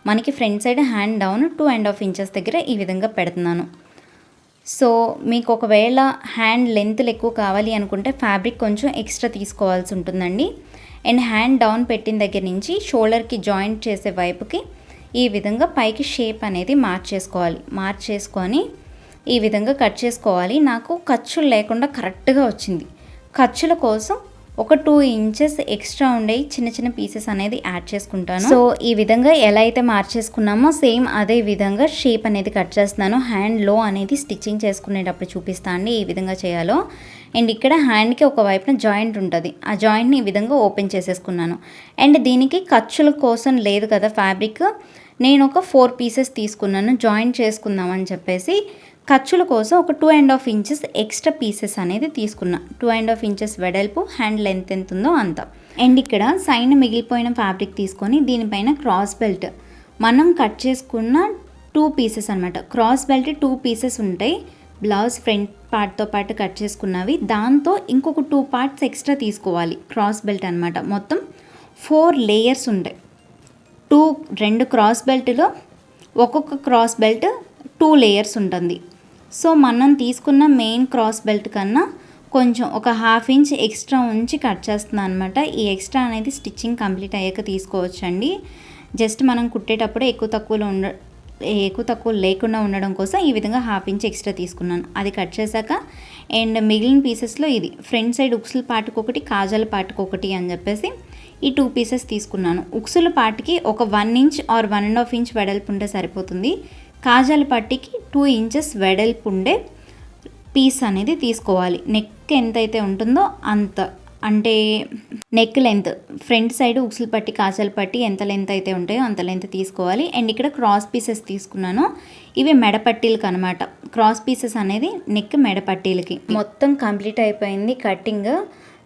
మనకి front side hand down 2.5 inches దగ్గర ఈ విధంగా పెడుతున్నాను. సో మీకు ఒకవేళ హ్యాండ్ లెంత్లు ఎక్కువ కావాలి అనుకుంటే ఫ్యాబ్రిక్ కొంచెం ఎక్స్ట్రా తీసుకోవాల్సి ఉంటుందండి. అండ్ హ్యాండ్ డౌన్ పెట్టిన దగ్గర నుంచి షోల్డర్కి జాయింట్ చేసే వైపుకి ఈ విధంగా పైకి షేప్ అనేది మార్చేసుకొని ఈ విధంగా కట్ చేసుకోవాలి. నాకు ఖర్చులు లేకుండా కరెక్ట్గా వచ్చింది. ఖర్చుల కోసం ఒక 2 ఇంచెస్ ఎక్స్ట్రా ఉండే చిన్న చిన్న పీసెస్ అనేది యాడ్ చేసుకుంటాను. సో ఈ విధంగా ఎలా అయితే మార్చేసుకున్నామో సేమ్ అదే విధంగా షేప్ అనేది కట్ చేస్తున్నాను. హ్యాండ్ లో అనేది స్టిచ్చింగ్ చేసుకునేటప్పుడు చూపిస్తాను అండి ఈ విధంగా చేయాలో. అండ్ ఇక్కడ హ్యాండ్కి ఒక వైపున జాయింట్ ఉంటుంది, ఆ జాయింట్ని ఈ విధంగా ఓపెన్ చేసేసుకున్నాను. అండ్ దీనికి ఖర్చుల కోసం లేదు కదా ఫ్యాబ్రిక్, నేను ఒక 4 పీసెస్ తీసుకున్నాను జాయింట్ చేసుకుందామని చెప్పేసి. ఖర్చుల కోసం ఒక 2.5 ఇంచెస్ ఎక్స్ట్రా పీసెస్ అనేది తీసుకున్నా. 2.5 ఇంచెస్ వెడల్పు, హ్యాండ్ లెంత్ ఎంత ఉందో అంత. అండ్ ఇక్కడ సైడ్ మిగిలిపోయిన ఫ్యాబ్రిక్ తీసుకొని దీనిపైన క్రాస్ బెల్ట్ మనం కట్ చేసుకున్న 2 పీసెస్ అనమాట. క్రాస్ బెల్ట్ 2 పీసెస్ ఉంటాయి, బ్లౌజ్ ఫ్రంట్ పార్ట్తో పాటు కట్ చేసుకున్నవి. దాంతో ఇంకొక 2 పార్ట్స్ ఎక్స్ట్రా తీసుకోవాలి. క్రాస్ బెల్ట్ అనమాట. మొత్తం 4 లేయర్స్ ఉంటాయి. 2 క్రాస్ బెల్ట్లో ఒక్కొక్క క్రాస్ బెల్ట్ 2 లేయర్స్ ఉంటుంది. సో మనం తీసుకున్న మెయిన్ క్రాస్ బెల్ట్ కన్నా కొంచెం ఒక 1/2 ఇంచ్ ఎక్స్ట్రా ఉంచి కట్ చేస్తున్నాను అనమాట. ఈ ఎక్స్ట్రా అనేది స్టిచ్చింగ్ కంప్లీట్ అయ్యాక తీసుకోవచ్చండి. జస్ట్ మనం కుట్టేటప్పుడు ఎక్కువ తక్కువ లేకుండా ఉండడం కోసం ఈ విధంగా 1/2 ఇంచ్ ఎక్స్ట్రా తీసుకున్నాను. అది కట్ చేశాక అండ్ మిగిలిన పీసెస్లో ఇది ఫ్రంట్ సైడ్ ఉక్సుల పార్ట్కి ఒకటి, కాజాల పార్ట్కి ఒకటి అని చెప్పేసి ఈ 2 పీసెస్ తీసుకున్నాను. ఉక్సుల పార్ట్కి ఒక 1 ఇంచ్ ఆర్ 1.5 ఇంచ్ వెడల్పు ఉంటే సరిపోతుంది. కాజాల పట్టికి 2 ఇంచెస్ వెడల్పు ఉండే పీస్ అనేది తీసుకోవాలి. నెక్ ఎంతైతే ఉంటుందో అంత, అంటే నెక్ లెంత్ ఫ్రంట్ సైడ్ ఉక్సుల పట్టి కాజాల పట్టి ఎంత లెంత్ అయితే ఉంటాయో అంత లెంత్ తీసుకోవాలి. అండ్ ఇక్కడ క్రాస్ పీసెస్ తీసుకున్నాను, ఇవి మెడపట్టీలకు అనమాట. క్రాస్ పీసెస్ అనేది నెక్ మెడపట్టీలకి. మొత్తం కంప్లీట్ అయిపోయింది కటింగ్.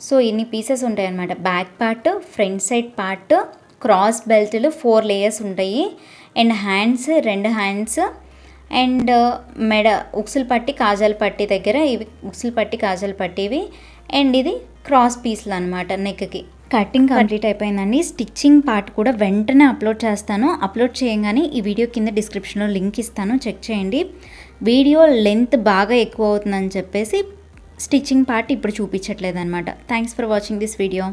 సో ఇన్ని పీసెస్ ఉంటాయి అన్నమాట. Back part, front side part, cross బెల్ట్లు 4 లేయర్స్ ఉంటాయి. అండ్ హ్యాండ్స్ 2 హ్యాండ్స్ అండ్ మెడ ఉక్సుల పట్టి కాజాల పట్టి దగ్గర ఇవి ఉక్సుల పట్టి కాజాల పట్టివి. అండ్ ఇది క్రాస్ పీస్లు అనమాట నెక్కి. కటింగ్ కంప్లీట్ అయిపోయిందండి. స్టిచ్చింగ్ పార్ట్ కూడా వెంటనే అప్లోడ్ చేస్తాను. అప్లోడ్ చేయగానే ఈ వీడియో కింద డిస్క్రిప్షన్లో లింక్ ఇస్తాను, చెక్ చేయండి. వీడియో లెంత్ బాగా ఎక్కువ అవుతుందని చెప్పేసి స్టిచ్చింగ్ పార్ట్ ఇప్పుడు చూపించట్లేదు అనమాట. Thanks for watching this video.